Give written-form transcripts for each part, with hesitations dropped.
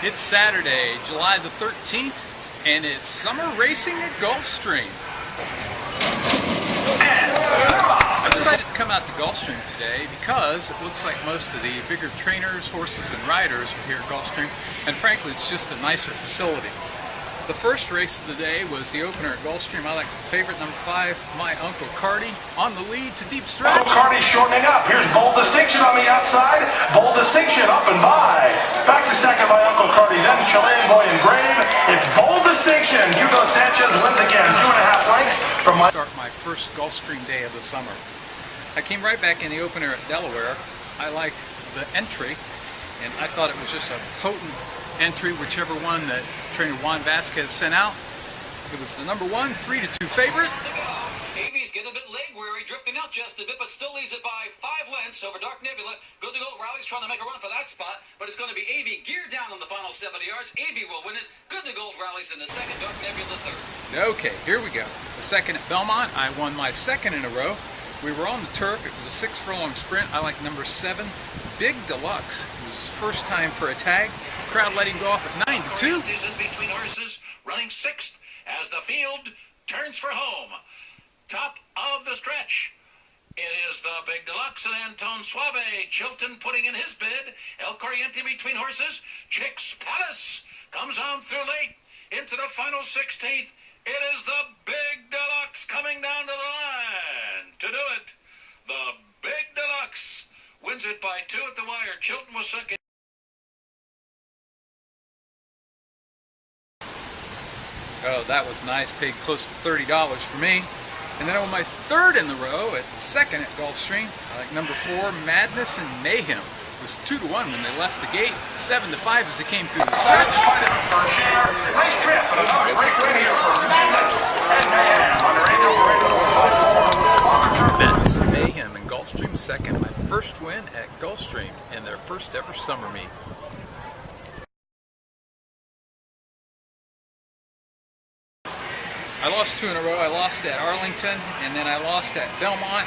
It's Saturday, July the 13th, and it's summer racing at Gulfstream. I decided to come out to Gulfstream today because it looks like most of the bigger trainers, horses, and riders are here at Gulfstream, and frankly it's just a nicer facility. The first race of the day was the opener at Gulfstream. I like the favorite, number 5, My Uncle Cardi, on the lead to deep stretch. Uncle Cardi shortening up. Here's Bold Distinction on the outside. Bold Distinction up and by. Back to second by Uncle Cardi, then Chilean Boy Engrave. It's Bold Distinction. Hugo Sanchez wins again, 2.5 lengths from Start my first Gulfstream day of the summer. I came right back in the opener at Delaware. I like the entry, and I thought it was just a potent entry, whichever one that trainer Juan Vasquez sent out. It was the number 1, 3-2 favorite. Avy's getting a bit leg weary, drifting out just a bit, but still leads it by 5 lengths over Dark Nebula. Good to go. Riley's trying to make a run for that spot, but it's going to be Avy geared down on the final 70 yards. Avy will win it. Good to go. Riley's in the second, Dark Nebula third. Okay, here we go. The second at Belmont. I won my second in a row. We were on the turf. It was a 6-furlong sprint. I like number 7, Big Deluxe. It was his first time for a tag. Crowd letting go off at 9-2. Is in between horses, running 6th as the field turns for home. Top of the stretch. It is the Big Deluxe and Anton Suave. Chilton putting in his bid. El Corriente between horses. Chicks Palace comes on through late into the final 16th. It is the Big Deluxe coming down to the line to do it. The Big Deluxe wins it by 2 at the wire. Chilton was second. Oh, that was nice. Paid close to $30 for me. And then on my third in the row at second at Gulfstream, I like number 4, Madness and Mayhem. It was 2-1 when they left the gate, 7-5 as they came through the stretch. Nice trip, and another great win here for Madness and Mayhem on the radio. Madness and Mayhem in Gulfstream second, my first win at Gulfstream in their first ever summer meet. I lost 2 in a row. I lost at Arlington, and then I lost at Belmont.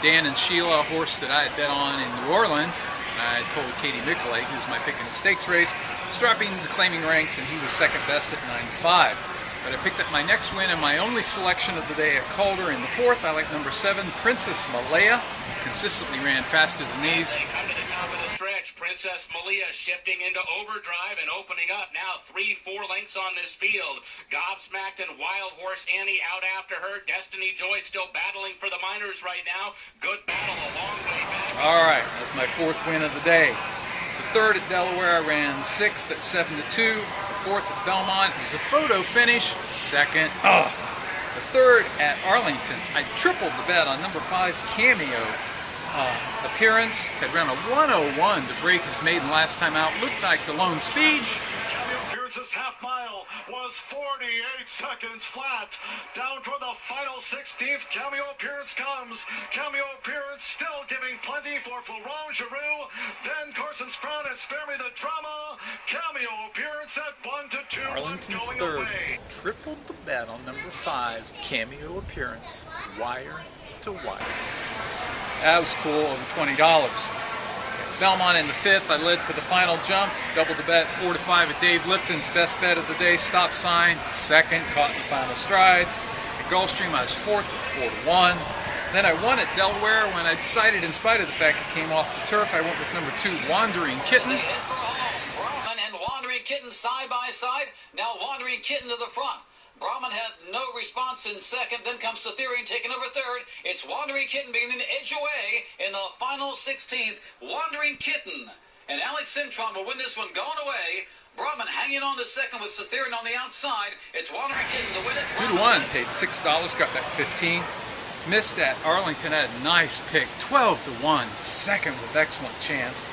Dan and Sheila, a horse that I had bet on in New Orleans. I told Katie Michelet, who's my pick in the stakes race, was dropping the claiming ranks, and he was second best at 9-5. But I picked up my next win and my only selection of the day at Calder in the 4th. I like number 7, Princess Malaya. Consistently ran faster than these. Princess Malia shifting into overdrive and opening up now 3-4 lengths on this field. Gobsmacked and Wild Horse Annie out after her. Destiny Joy still battling for the minors right now. Good battle a long way back. All right, that's my 4th win of the day. The 3rd at Delaware, I ran 6th at 7-2. The 4th at Belmont was a photo finish. 2nd. The 3rd at Arlington, I tripled the bet on number 5, Cameo. Appearance, had run a 101 to break his maiden last time out. Looked like the lone speed. Appearance's half mile was 48 seconds flat. Down toward the final 16th, Cameo Appearance comes. Cameo Appearance still giving plenty for Florent Giroux. Then Carson's Crown and Spare Me the Drama. Cameo Appearance at 1-2. Arlington's 3rd, tripled the bet on number 5, Cameo Appearance, wire to wire. That was cool, over $20. Belmont in the 5th, I led to the final jump, doubled the bet, 4-5 at Dave Lifton's best bet of the day, stop sign, 2nd, caught in the final strides. At Gulfstream, I was 4th at 4-1. Then I won at Delaware when I decided, in spite of the fact it came off the turf, I went with number 2, Wandering Kitten. And Wandering Kitten side by side, now Wandering Kitten to the front. Brahman had no response in 2nd, then comes Cytherean taking over 3rd. It's Wandering Kitten beginning to edge away in the final 16th. Wandering Kitten and Alex Cintron will win this one going away. Brahman hanging on to 2nd with Cytherean on the outside. It's Wandering Kitten to win it. 2-1, paid $6, got back 15. Missed at Arlington, had a nice pick, 12-1, 2nd with excellent chance.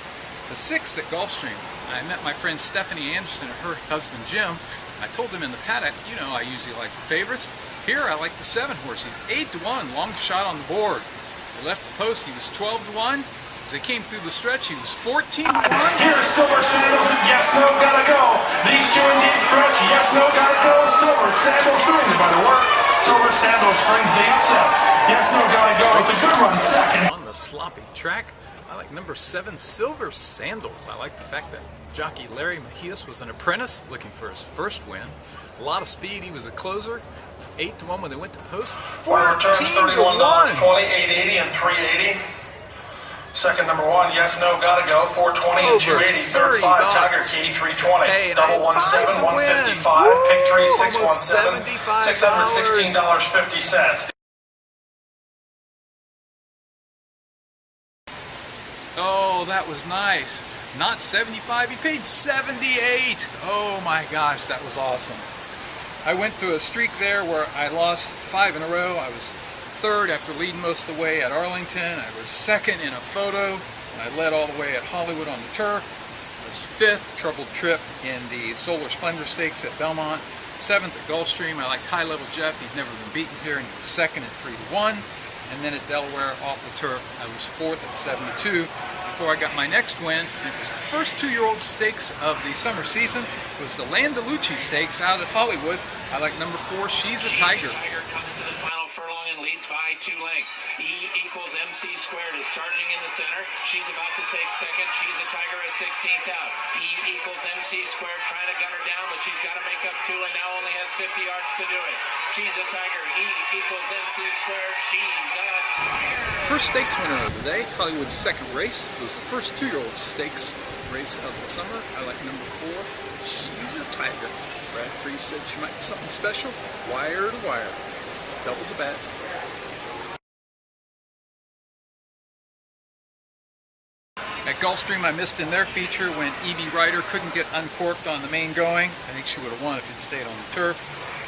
The 6th at Gulfstream, I met my friend Stephanie Anderson and her husband Jim. I told him in the paddock, you know, I usually like the favorites. Here, I like the 7 horse. He's 8-1, long shot on the board. He left the post, he was 12-1. As they came through the stretch, he was 14-1. Here's Silver Sandals and Yes No Gotta Go. These 2 in deep stretch, Yes No Gotta Go. Silver Sandals doing the better work. Silver Sandals brings the upset. Yes No Gotta Go. It's a good run, 2nd. On the sloppy track, I like number 7, Silver Sandals. I like the fact that jockey Larry Mejias was an apprentice looking for his first win. A lot of speed. He was a closer. It was 8-1 when they went to post. 14-1. $20, 880 and 380. Second number 1, yes, no, gotta go. 420 and 280. Third 5, Tiger Key, 320. Double 17, 155. Pick 3, 617, $616.50. Oh, that was nice. Not 75, he paid 78. Oh my gosh, that was awesome. I went through a streak there where I lost 5 in a row. I was 3rd after leading most of the way at Arlington. I was 2nd in a photo. I led all the way at Hollywood on the turf. I was 5th, troubled trip in the Solar Splendor Stakes at Belmont. 7th at Gulfstream. I liked High Level Jeff. He'd never been beaten here, and he was 2nd at 3-1. And then at Delaware off the turf, I was 4th at 72 before I got my next win. And it was the first 2-year-old stakes of the summer season. It was the Landalucci Stakes out at Hollywood. I like number 4, She's a Tiger. Comes to the final furlong and leads by 2 lengths. E equals MC squared is charging in the center. She's about to take second. She's a Tiger is 16th out. E equals MC squared trying to gun her down, but she's got to make up 2 and now only has 50 yards to do it. She's a Tiger. E equals MC squared. She's a Tiger. First stakes winner of the day, Hollywood's second race, was the first 2-year-old stakes race of the summer. I like number 4, She's a Tiger. Brad Free said she might be something special. Wire to wire. Double the bet. At Gulfstream, I missed in their feature when Evie Ryder couldn't get uncorked on the main going. I think she would have won if it stayed on the turf.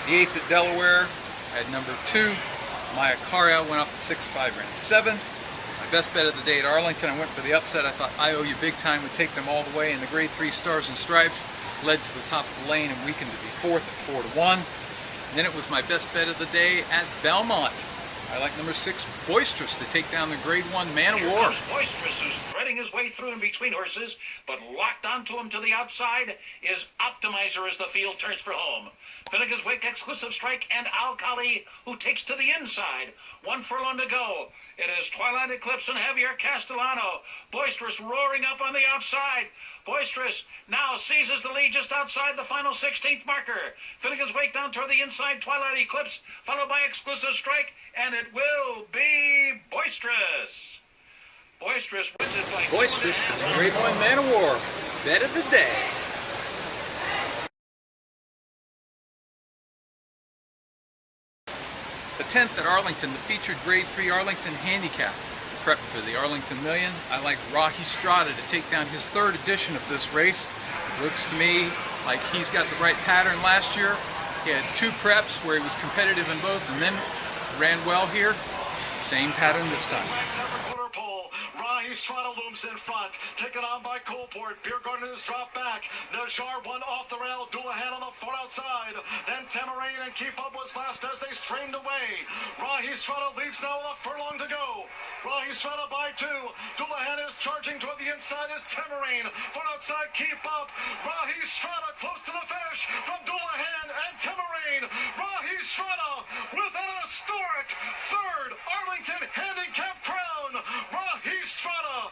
The 8th at Delaware, I had number 2. Maya Caria went off at 6-5, ran 7th. My best bet of the day at Arlington, I went for the upset. I thought I Owe You Big Time would take them all the way in the grade 3 Stars and Stripes. Led to the top of the lane and weakened to be 4th at 4-1. And then it was my best bet of the day at Belmont. I like number 6, Boisterous, to take down the grade 1 Man of War. Boisterous, who's threading his way through in between horses, but locked onto him to the outside is Optimizer as the field turns for home. Finnegan's Wake, Exclusive Strike, and Alcali, who takes to the inside. 1 furlong to go. It is Twilight Eclipse and Javier Castellano. Boisterous roaring up on the outside. Boisterous now seizes the lead just outside the final 16th marker. Finnegan's Wake down toward the inside. Twilight Eclipse, followed by Exclusive Strike, and it will be Boisterous. Boisterous wins it by Boisterous, the grade 1 Man of War. Bet of the day. The 10th at Arlington, the featured grade 3 Arlington Handicap. Prep for the Arlington Million. I like Rahi Strada to take down his 3rd edition of this race. It looks to me like he's got the right pattern last year. He had 2 preps where he was competitive in both and then ran well here. Same pattern this time. Rahi Strada looms in front, taken on by Coalport. Beer Garden is dropped back. Najar won off the rail. Doulahan on the far outside. Then Tamarine and Keep Up was last as they strained away. Rahi Strada leads now with a furlong to go. Rahi Strada by 2. Doulahan is charging toward the inside is Tamarine. Far outside Keep Up. Rahi Strada close to the finish from Doulahan and Tamarine. Rahi Strada with an historic 3rd Arlington Handicap crown. Rahi Strada.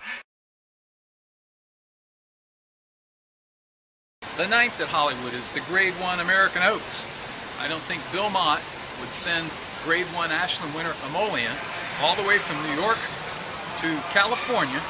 The 9th at Hollywood is the grade 1 American Oaks. I don't think Bill Mott would send grade 1 Ashland winner Emollient all the way from New York to California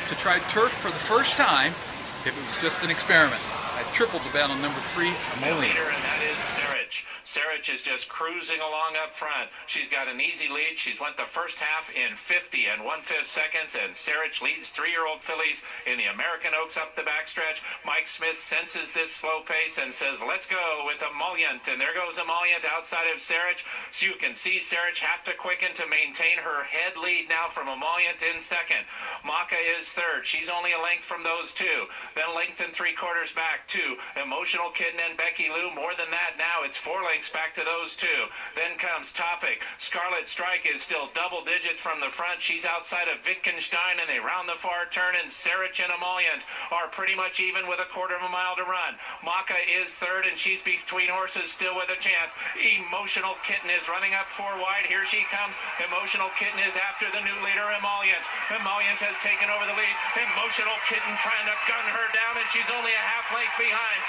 to try turf for the first time if it was just an experiment. I tripled the bet on number 3, Emollient. Leader, and that is Sarich. Sarich is just cruising along up front. She's got an easy lead. She's went the first half in 50 and 1/5 seconds, and Sarich leads 3-year-old fillies in the American Oaks up the backstretch. Mike Smith senses this slow pace and says, let's go with Emollient, and there goes Emollient outside of Sarich. So you can see Sarich have to quicken to maintain her head lead now from Emollient in 2nd. Maka is 3rd. She's only a length from those 2. Then length and 3/4 back to Emotional Kitten and Becky Lou. More than that now. It's 4 lengths points back to those two. Then comes Topic. Scarlet Strike is still double digits from the front. She's outside of Wittgenstein, and they round the far turn, and Sarich and Emollient are pretty much even with a quarter of a mile to run. Maka is third, and she's between horses still with a chance. Emotional Kitten is running up 4 wide. Here she comes. Emotional Kitten is after the new leader, Emollient. Emollient has taken over the lead. Emotional Kitten trying to gun her down, and she's only a half length behind.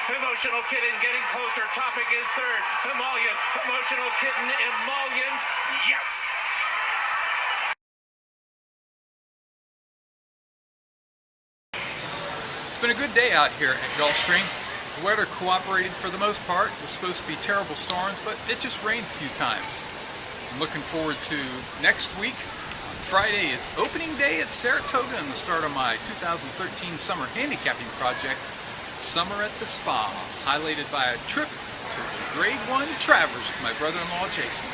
Emotional Kitten getting closer. Topic is third. Emotional Kitten, Emollient. Yes! It's been a good day out here at Gulfstream. The weather cooperated for the most part. It was supposed to be terrible storms, but it just rained a few times. I'm looking forward to next week. On Friday, it's opening day at Saratoga and the start of my 2013 summer handicapping project, Summer at the Spa, highlighted by a trip to the Grade 1 Travers with my brother-in-law Jason.